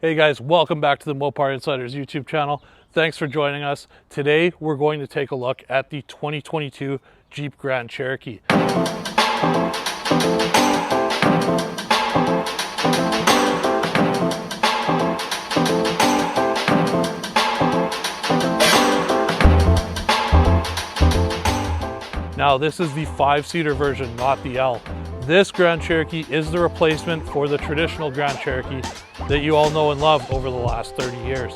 Hey guys, welcome back to the Mopar Insiders YouTube channel. Thanks for joining us. Today we're going to take a look at the 2022 Jeep Grand Cherokee. Now this is the 5-seater version, not the L. This Grand Cherokee is the replacement for the traditional Grand Cherokee that you all know and love over the last 30 years.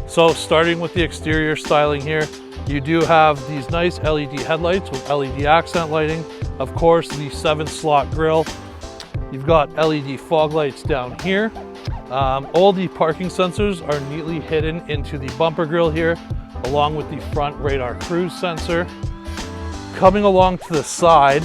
So starting with the exterior styling here, you do have these nice LED headlights with LED accent lighting. Of course, the 7-slot grille. You've got LED fog lights down here. All the parking sensors are neatly hidden into the bumper grille here, along with the front radar cruise sensor. Coming along to the side,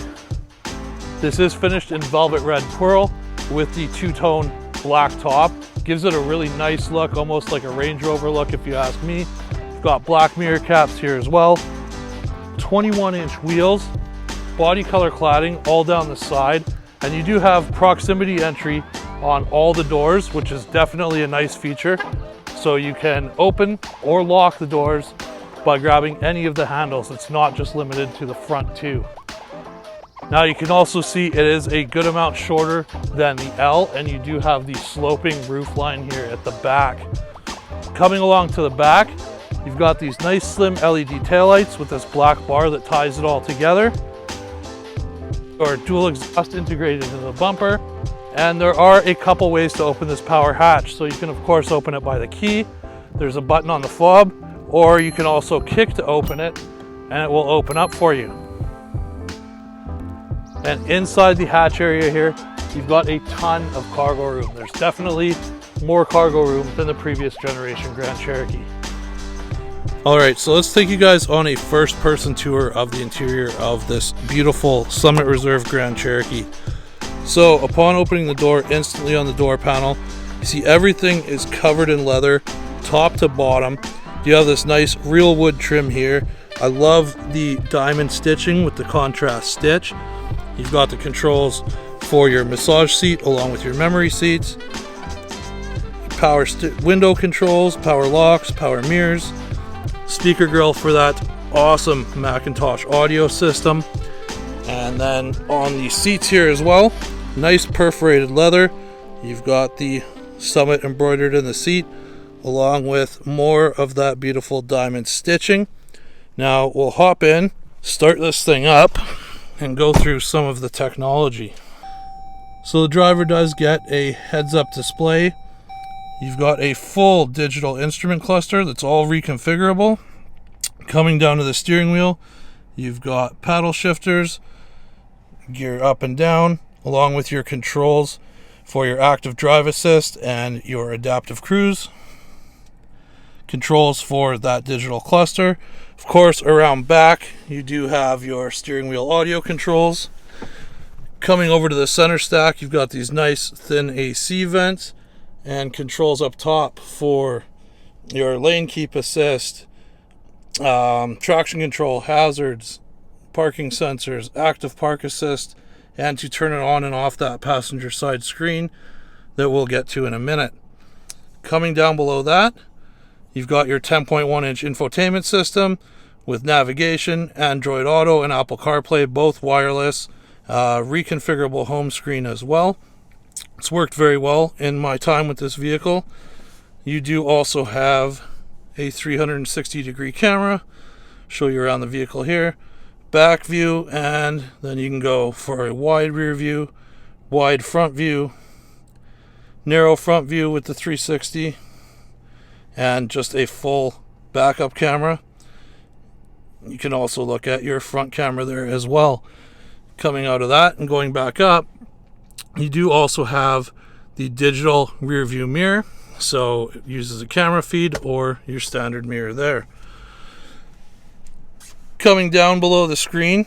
this is finished in velvet red pearl with the two-tone black top. Gives it a really nice look, almost like a Range Rover look if you ask me. You've got black mirror caps here as well. 21-inch wheels, body color cladding all down the side, and you do have proximity entry on all the doors, which is definitely a nice feature. So you can open or lock the doors by grabbing any of the handles. It's not just limited to the front two. Now you can also see it is a good amount shorter than the L, and you do have the sloping roof line here at the back. Coming along to the back, you've got these nice slim LED taillights with this black bar that ties it all together. Or dual exhaust integrated into the bumper. And there are a couple ways to open this power hatch. So you can of course open it by the key. There's a button on the fob, or you can also kick to open it and it will open up for you. And inside the hatch area here, you've got a ton of cargo room. There's definitely more cargo room than the previous generation Grand Cherokee. All right, so let's take you guys on a first-person tour of the interior of this beautiful Summit Reserve Grand Cherokee. So upon opening the door, instantly on the door panel, you see everything is covered in leather, top to bottom. You have this nice real wood trim here. I love the diamond stitching with the contrast stitch. You've got the controls for your massage seat along with your memory seats. Power window controls, power locks, power mirrors. Speaker grill for that awesome Macintosh audio system. And then on the seats here as well, nice perforated leather. You've got the Summit embroidered in the seat, along with more of that beautiful diamond stitching. Now we'll hop in, start this thing up, and go through some of the technology. So the driver does get a heads-up display. You've got a full digital instrument cluster that's all reconfigurable. Coming down to the steering wheel, you've got paddle shifters, gear up and down, along with your controls for your active drive assist and your adaptive cruise. Controls for that digital cluster. Of course, around back, you do have your steering wheel audio controls. Coming over to the center stack, you've got these nice thin AC vents and controls up top for your lane keep assist, traction control, hazards, parking sensors, active park assist, and to turn it on and off that passenger side screen that we'll get to in a minute. Coming down below that, you've got your 10.1-inch infotainment system with navigation, Android Auto, and Apple CarPlay, both wireless, reconfigurable home screen as well. It's worked very well in my time with this vehicle. You do also have a 360-degree camera, show you around the vehicle here, back view, and then you can go for a wide rear view, wide front view, narrow front view with the 360, and just a full backup camera. You can also look at your front camera there as well. Coming out of that and going back up, you do also have the digital rear view mirror, so it uses a camera feed or your standard mirror there. Coming down below the screen,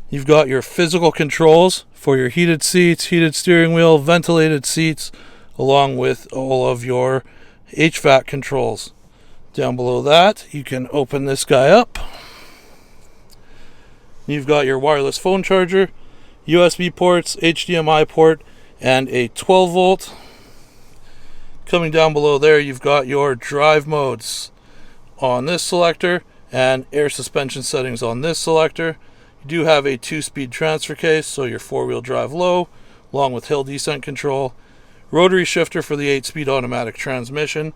you've got your physical controls for your heated seats, heated steering wheel, ventilated seats, along with all of your HVAC controls. Down below that, you can open this guy up. You've got your wireless phone charger, USB ports, HDMI port, and a 12 volt. Coming down below there, you've got your drive modes on this selector and air suspension settings on this selector. You do have a 2-speed transfer case, so your 4-wheel drive low, along with hill descent control. Rotary shifter for the 8-speed automatic transmission.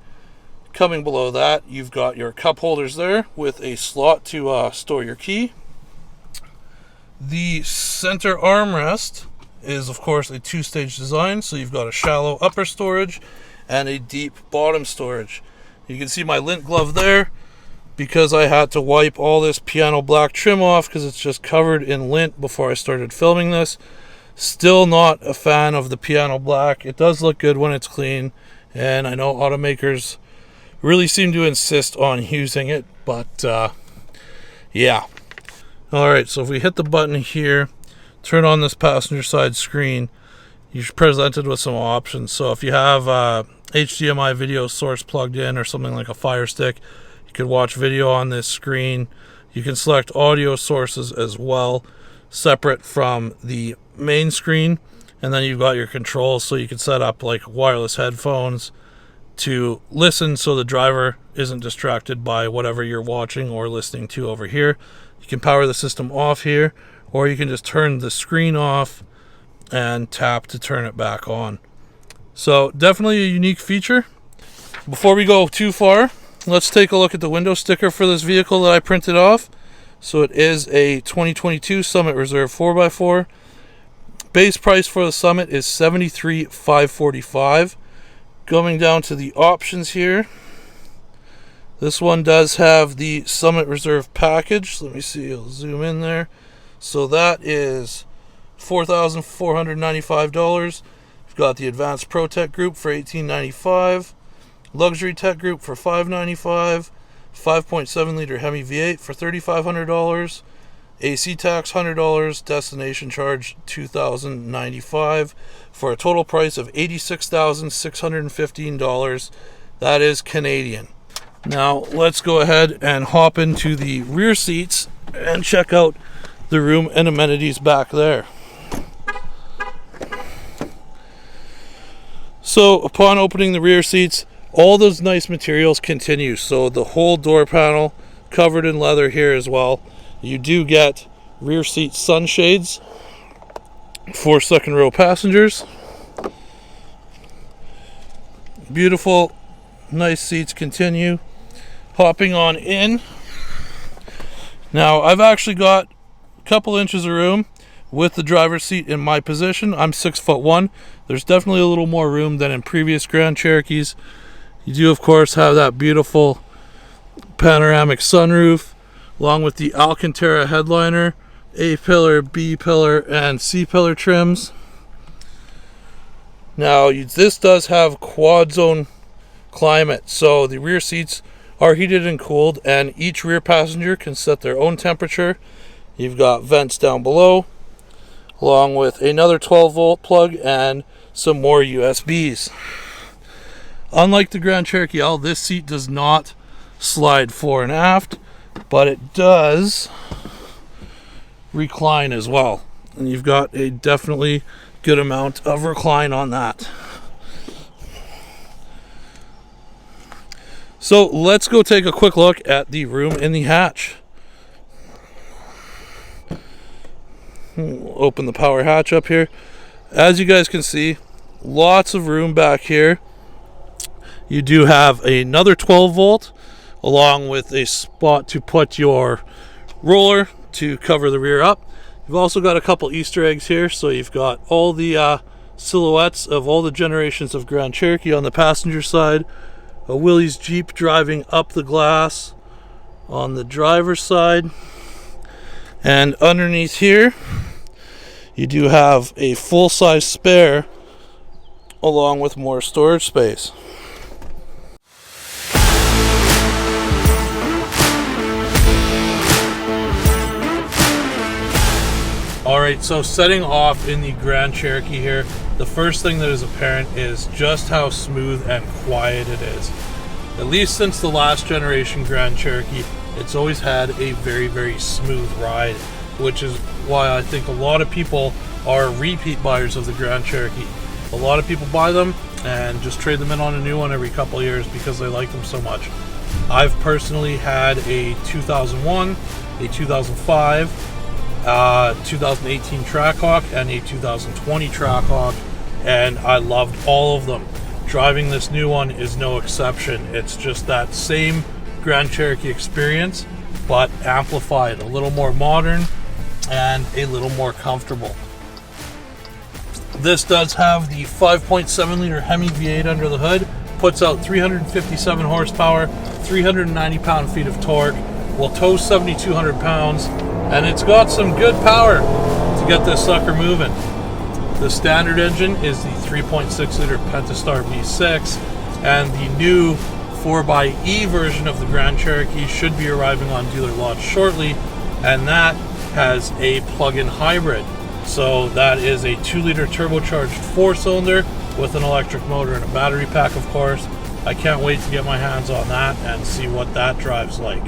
Coming below that, you've got your cup holders there with a slot to store your key. The center armrest is, of course, a 2-stage design, so you've got a shallow upper storage and a deep bottom storage. You can see my lint glove there because I had to wipe all this piano black trim off because it's just covered in lint before I started filming this. Still not a fan of the piano black. It does look good when it's clean, and I know automakers really seem to insist on using it, but yeah. Alright, so if we hit the button here, turn on this passenger side screen, you're presented with some options. So if you have HDMI video source plugged in or something like a Fire Stick, you can watch video on this screen. You can select audio sources as well, separate from the main screen. And then you've got your controls, so you can set up like wireless headphones to listen so the driver isn't distracted by whatever you're watching or listening to over here. You can power the system off here, or you can just turn the screen off and tap to turn it back on. So definitely a unique feature. Before we go too far, let's take a look at the window sticker for this vehicle that I printed off. So it is a 2022 Summit Reserve 4x4. Base price for the Summit is $73,545. Going down to the options here, this one does have the Summit Reserve package. Let me see, I'll zoom in there. So that is $4,495. You've got the Advanced Pro Tech Group for $1,895, Luxury Tech Group for $595, 5.7 liter Hemi V8 for $3,500, AC tax $100, destination charge $2,095, for a total price of $86,615. That is Canadian. Now let's go ahead and hop into the rear seats and check out the room and amenities back there. So upon opening the rear seats, all those nice materials continue. So the whole door panel covered in leather here as well. You do get rear seat sunshades for second row passengers. Beautiful, nice seats continue. Hopping on in. Now I've actually got a couple inches of room with the driver's seat in my position. I'm 6'1". There's definitely a little more room than in previous Grand Cherokees. You do, of course, have that beautiful panoramic sunroof, along with the Alcantara headliner, A-pillar, B-pillar, and C-pillar trims. Now, this does have quad zone climate, so the rear seats are heated and cooled, and each rear passenger can set their own temperature. You've got vents down below, along with another 12-volt plug and some more USBs. Unlike the Grand Cherokee L, this seat does not slide fore and aft, but it does recline as well. And you've got a definitely good amount of recline on that. So let's go take a quick look at the room in the hatch. We'll open the power hatch up here. As you guys can see, lots of room back here. You do have another 12 volt along with a spot to put your roller to cover the rear up. You've also got a couple Easter eggs here, so you've got all the silhouettes of all the generations of Grand Cherokee on the passenger side, a Willys Jeep driving up the glass on the driver's side, and underneath here you do have a full-size spare along with more storage space. Alright, so setting off in the Grand Cherokee here, the first thing that is apparent is just how smooth and quiet it is. At least since the last generation Grand Cherokee, it's always had a very, very smooth ride, which is why I think a lot of people are repeat buyers of the Grand Cherokee. A lot of people buy them and just trade them in on a new one every couple of years because they like them so much. I've personally had a 2001, a 2005, 2018 Trackhawk, and a 2020 Trackhawk, and I loved all of them. Driving this new one is no exception. It's just that same Grand Cherokee experience, but amplified, a little more modern and a little more comfortable. This does have the 5.7 liter Hemi V8 under the hood, puts out 357 horsepower, 390 pound-feet of torque, will tow 7,200 pounds, and it's got some good power to get this sucker moving. The standard engine is the 3.6 liter Pentastar V6, and the new 4xe version of the Grand Cherokee should be arriving on dealer lots shortly, and that has a plug-in hybrid. So that is a 2 liter turbocharged 4-cylinder with an electric motor and a battery pack, of course. I can't wait to get my hands on that and see what that drives like.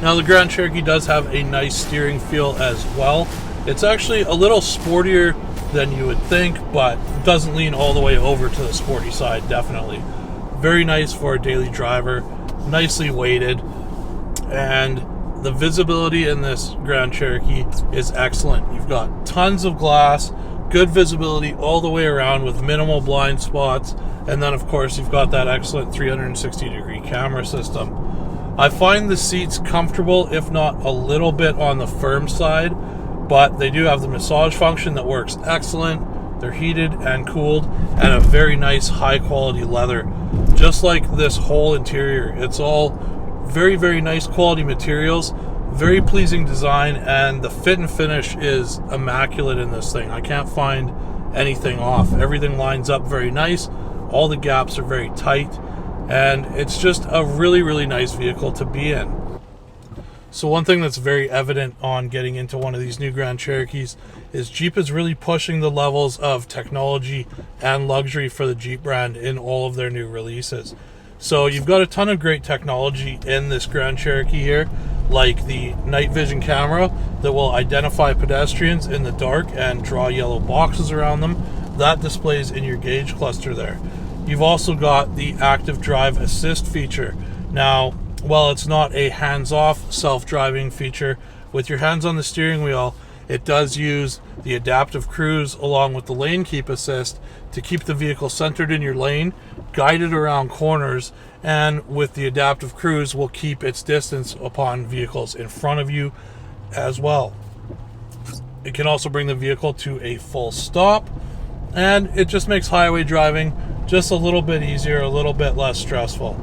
Now, the Grand Cherokee does have a nice steering feel as well. It's actually a little sportier than you would think, but doesn't lean all the way over to the sporty side, definitely. Very nice for a daily driver, nicely weighted, and the visibility in this Grand Cherokee is excellent. You've got tons of glass, good visibility all the way around with minimal blind spots, and then of course you've got that excellent 360-degree camera system. I find the seats comfortable, if not a little bit on the firm side, but they do have the massage function that works excellent. They're heated and cooled, and a very nice high quality leather. Just like this whole interior, it's all very, very nice quality materials, very pleasing design, and the fit and finish is immaculate in this thing. I can't find anything off. Everything lines up very nice. All the gaps are very tight, and it's just a really, really nice vehicle to be in. So one thing that's very evident on getting into one of these new Grand Cherokees is Jeep is really pushing the levels of technology and luxury for the Jeep brand in all of their new releases. So you've got a ton of great technology in this Grand Cherokee here, like the night vision camera that will identify pedestrians in the dark and draw yellow boxes around them. That displays in your gauge cluster there. You've also got the active drive assist feature. Now, while it's not a hands-off self-driving feature, with your hands on the steering wheel, it does use the adaptive cruise along with the lane keep assist to keep the vehicle centered in your lane, guided around corners, and with the adaptive cruise will keep its distance upon vehicles in front of you as well. It can also bring the vehicle to a full stop, and it just makes highway driving just a little bit easier, a little bit less stressful.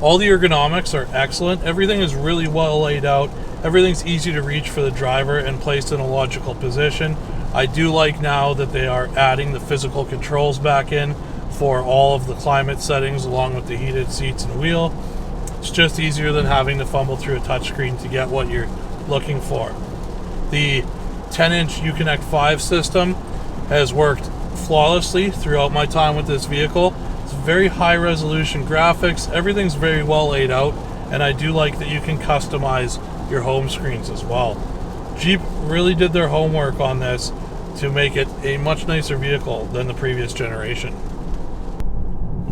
All the ergonomics are excellent. Everything is really well laid out. Everything's easy to reach for the driver and placed in a logical position. I do like now that they are adding the physical controls back in for all of the climate settings along with the heated seats and wheel. It's just easier than having to fumble through a touchscreen to get what you're looking for. The 10-inch Uconnect 5 system has worked flawlessly throughout my time with this vehicle. It's very high resolution graphics, everything's very well laid out, and I do like that you can customize your home screens as well. Jeep really did their homework on this to make it a much nicer vehicle than the previous generation.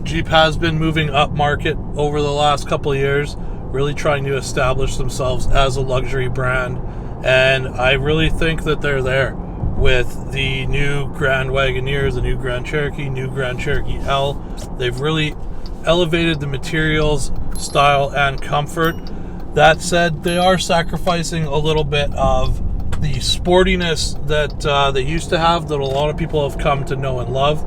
Jeep has been moving up market over the last couple of years, really trying to establish themselves as a luxury brand, and I really think that they're there with the new Grand Wagoneer, the new Grand Cherokee, new Grand Cherokee L. They've really elevated the materials, style, and comfort. That said, they are sacrificing a little bit of the sportiness that they used to have, that a lot of people have come to know and love.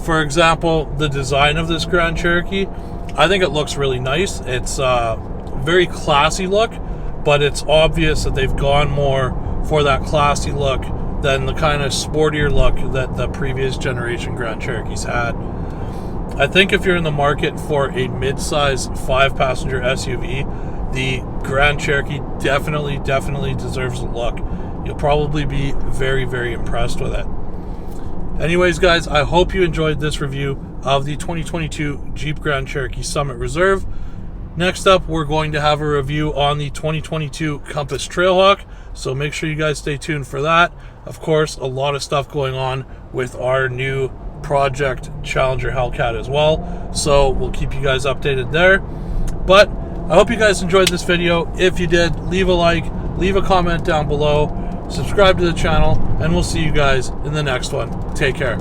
For example, the design of this Grand Cherokee, I think it looks really nice. It's a very classy look, but it's obvious that they've gone more for that classy look than the kind of sportier look that the previous generation Grand Cherokees had. I think if you're in the market for a mid-size 5-passenger SUV, the Grand Cherokee definitely deserves a look. You'll probably be very, very impressed with it. Anyways, guys, I hope you enjoyed this review of the 2022 Jeep Grand Cherokee Summit Reserve. Next up, we're going to have a review on the 2022 Compass Trailhawk, so make sure you guys stay tuned for that. Of course, a lot of stuff going on with our new Project Challenger Hellcat as well. So we'll keep you guys updated there. But I hope you guys enjoyed this video. If you did, leave a like, leave a comment down below, subscribe to the channel, and we'll see you guys in the next one. Take care.